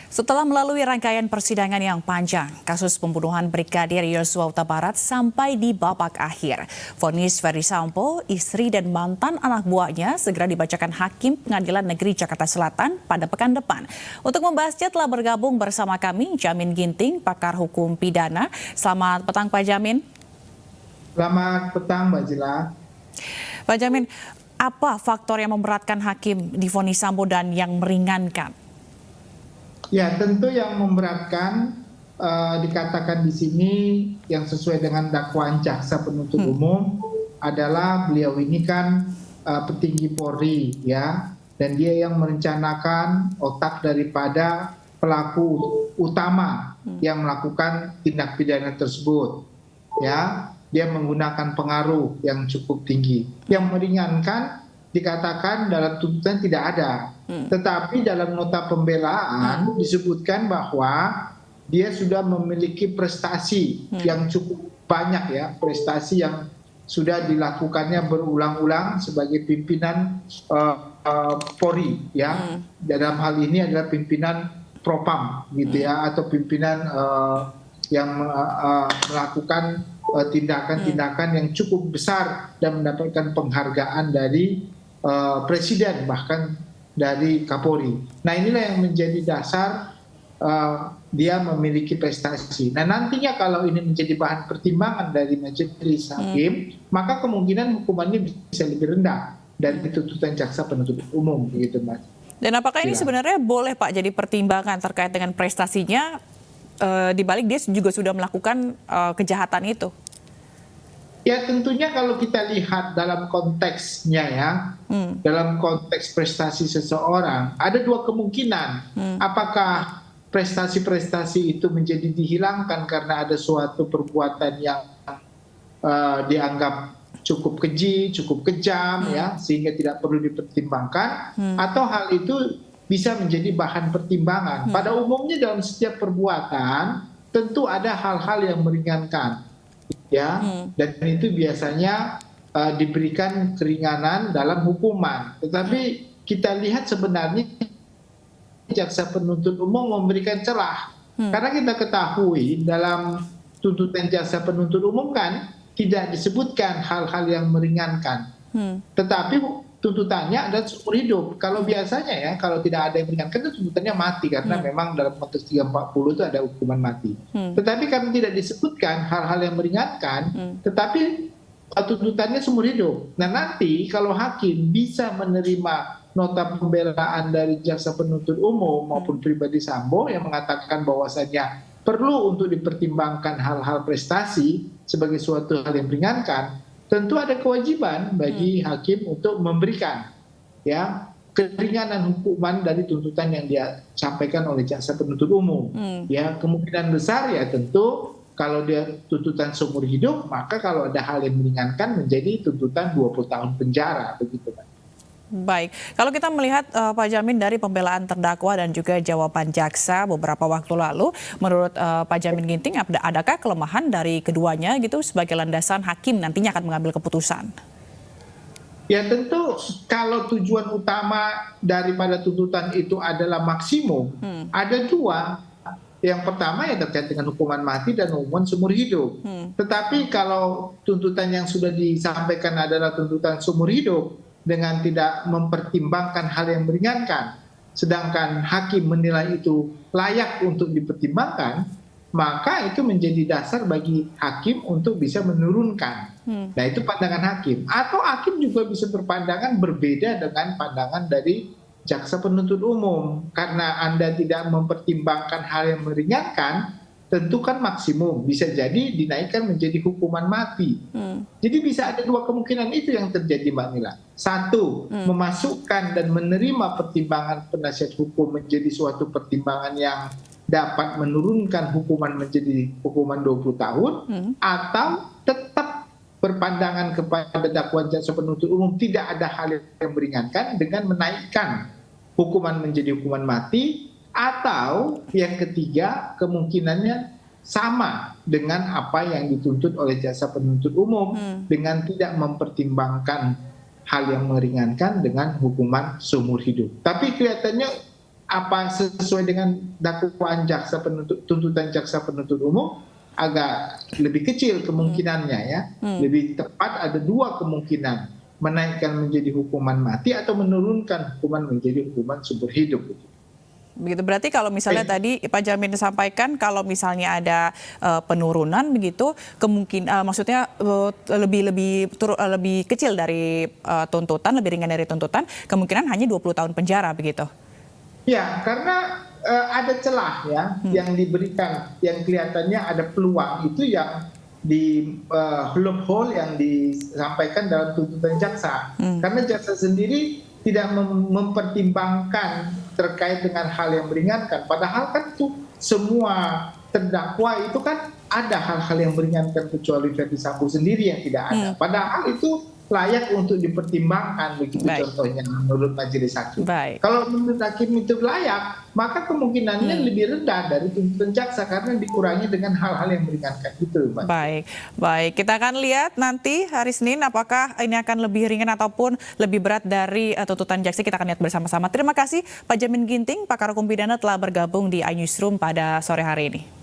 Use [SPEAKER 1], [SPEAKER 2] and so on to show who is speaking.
[SPEAKER 1] Setelah melalui rangkaian persidangan yang panjang, kasus pembunuhan Brigadir Yosua Huta Barat sampai di babak akhir. Vonis Ferdy Sambo, istri dan mantan anak buahnya segera dibacakan Hakim Pengadilan Negeri Jakarta Selatan pada pekan depan. Untuk membahasnya telah bergabung bersama kami Jamin Ginting, pakar hukum pidana. Selamat petang Pak Jamin.
[SPEAKER 2] Selamat petang Mbak Jila.
[SPEAKER 1] Pak Jamin, apa faktor yang memberatkan Hakim di vonis Sambo dan yang meringankan?
[SPEAKER 2] Ya, tentu yang memberatkan dikatakan di sini yang sesuai dengan dakwaan jaksa penuntut umum adalah beliau ini kan petinggi Polri, ya, dan dia yang merencanakan otak daripada pelaku utama yang melakukan tindak pidana tersebut, ya. Dia menggunakan pengaruh yang cukup tinggi. Yang meringankan dikatakan dalam tuntutan tidak ada. Tetapi dalam nota pembelaan disebutkan bahwa dia sudah memiliki prestasi yang cukup banyak, ya, prestasi yang sudah dilakukannya berulang-ulang sebagai pimpinan Polri, ya. Dalam hal ini adalah pimpinan Propam gitu, ya, atau pimpinan yang melakukan tindakan-tindakan yang cukup besar dan mendapatkan penghargaan dari Presiden, bahkan dari Kapolri. Nah, inilah yang menjadi dasar dia memiliki prestasi. Nah, nantinya kalau ini menjadi bahan pertimbangan dari majelis hakim, maka kemungkinan hukumannya bisa lebih rendah dari tuntutan jaksa penuntut umum, begitu, Mas.
[SPEAKER 1] Dan apakah ini sebenarnya boleh, Pak, jadi pertimbangan terkait dengan prestasinya, di balik dia juga sudah melakukan kejahatan itu?
[SPEAKER 2] Ya, tentunya kalau kita lihat dalam konteksnya, ya, dalam konteks prestasi seseorang, ada dua kemungkinan. Apakah prestasi-prestasi itu menjadi dihilangkan karena ada suatu perbuatan yang dianggap cukup keji, cukup kejam, ya, sehingga tidak perlu dipertimbangkan, atau hal itu bisa menjadi bahan pertimbangan. Pada umumnya dalam setiap perbuatan tentu ada hal-hal yang meringankan, ya, dan itu biasanya diberikan keringanan dalam hukuman. Tetapi kita lihat sebenarnya jaksa penuntut umum memberikan celah, karena kita ketahui dalam tuntutan jaksa penuntut umum kan tidak disebutkan hal-hal yang meringankan, tetapi tuntutannya adalah seumur hidup. Kalau biasanya, ya, kalau tidak ada yang meringankan itu tuntutannya mati, karena memang dalam konteks 340 itu ada hukuman mati. Tetapi karena tidak disebutkan hal-hal yang meringankan, tetapi tuntutannya seumur hidup. Nah, nanti kalau hakim bisa menerima nota pembelaan dari jaksa penuntut umum maupun pribadi Sambo yang mengatakan bahwasannya perlu untuk dipertimbangkan hal-hal prestasi sebagai suatu hal yang meringankan, tentu ada kewajiban bagi hakim untuk memberikan, ya, keringanan hukuman dari tuntutan yang dia sampaikan oleh jaksa penuntut umum. Ya, kemungkinan besar, ya, tentu kalau dia tuntutan seumur hidup, maka kalau ada hal yang meringankan menjadi tuntutan 20 tahun penjara, begitu, Pak.
[SPEAKER 1] Baik, kalau kita melihat Pak Jamin dari pembelaan terdakwa dan juga jawaban jaksa beberapa waktu lalu, menurut Pak Jamin Ginting, adakah kelemahan dari keduanya gitu sebagai landasan hakim nantinya akan mengambil keputusan?
[SPEAKER 2] Ya, tentu kalau tujuan utama daripada tuntutan itu adalah maksimum, ada dua. Yang pertama ya terkait dengan hukuman mati dan hukuman seumur hidup. Tetapi kalau tuntutan yang sudah disampaikan adalah tuntutan seumur hidup dengan tidak mempertimbangkan hal yang meringankan, sedangkan hakim menilai itu layak untuk dipertimbangkan, maka itu menjadi dasar bagi hakim untuk bisa menurunkan. Nah, itu pandangan hakim. Atau hakim juga bisa berpandangan berbeda dengan pandangan dari jaksa penuntut umum. Karena Anda tidak mempertimbangkan hal yang meringankan, tentu kan maksimum, bisa jadi dinaikkan menjadi hukuman mati. Jadi bisa ada dua kemungkinan itu yang terjadi, Mbak Nila. Satu, memasukkan dan menerima pertimbangan penasihat hukum menjadi suatu pertimbangan yang dapat menurunkan hukuman menjadi hukuman 20 tahun, atau tetap berpandangan kepada dakwaan jaksa penuntut umum tidak ada hal yang meringankan dengan menaikkan hukuman menjadi hukuman mati, atau yang ketiga kemungkinannya sama dengan apa yang dituntut oleh jaksa penuntut umum dengan tidak mempertimbangkan hal yang meringankan dengan hukuman seumur hidup. Tapi kelihatannya apa sesuai dengan dakwaan tuntutan jaksa penuntut umum agak lebih kecil kemungkinannya ya. Lebih tepat ada dua kemungkinan, menaikkan menjadi hukuman mati atau menurunkan hukuman menjadi hukuman seumur hidup.
[SPEAKER 1] Begitu berarti kalau misalnya tadi Pak Jamin sampaikan kalau misalnya ada penurunan begitu kemungkinan maksudnya lebih kecil dari tuntutan, lebih ringan dari tuntutan, kemungkinan hanya 20 tahun penjara begitu.
[SPEAKER 2] Ya, karena ada celah ya yang diberikan, yang kelihatannya ada peluang itu yang di loophole yang disampaikan dalam tuntutan jaksa. Karena jaksa sendiri tidak mempertimbangkan terkait dengan hal yang meringankan. Padahal kan tuh semua terdakwa itu kan ada hal-hal yang meringankan kecuali Ferdy Sambo sendiri yang tidak ada. Padahal itu layak untuk dipertimbangkan begitu. Baik. Contohnya menurut majelis hakim. Baik. Kalau menurut hakim itu layak, maka kemungkinannya lebih rendah dari tuntutan jaksa karena dikurangi dengan hal-hal yang meringankan itu, Mbak.
[SPEAKER 1] Baik. Kita akan lihat nanti hari Senin apakah ini akan lebih ringan ataupun lebih berat dari tuntutan jaksa. Kita akan lihat bersama-sama. Terima kasih Pak Jamin Ginting, pakar hukum pidana telah bergabung di iNewsroom pada sore hari ini.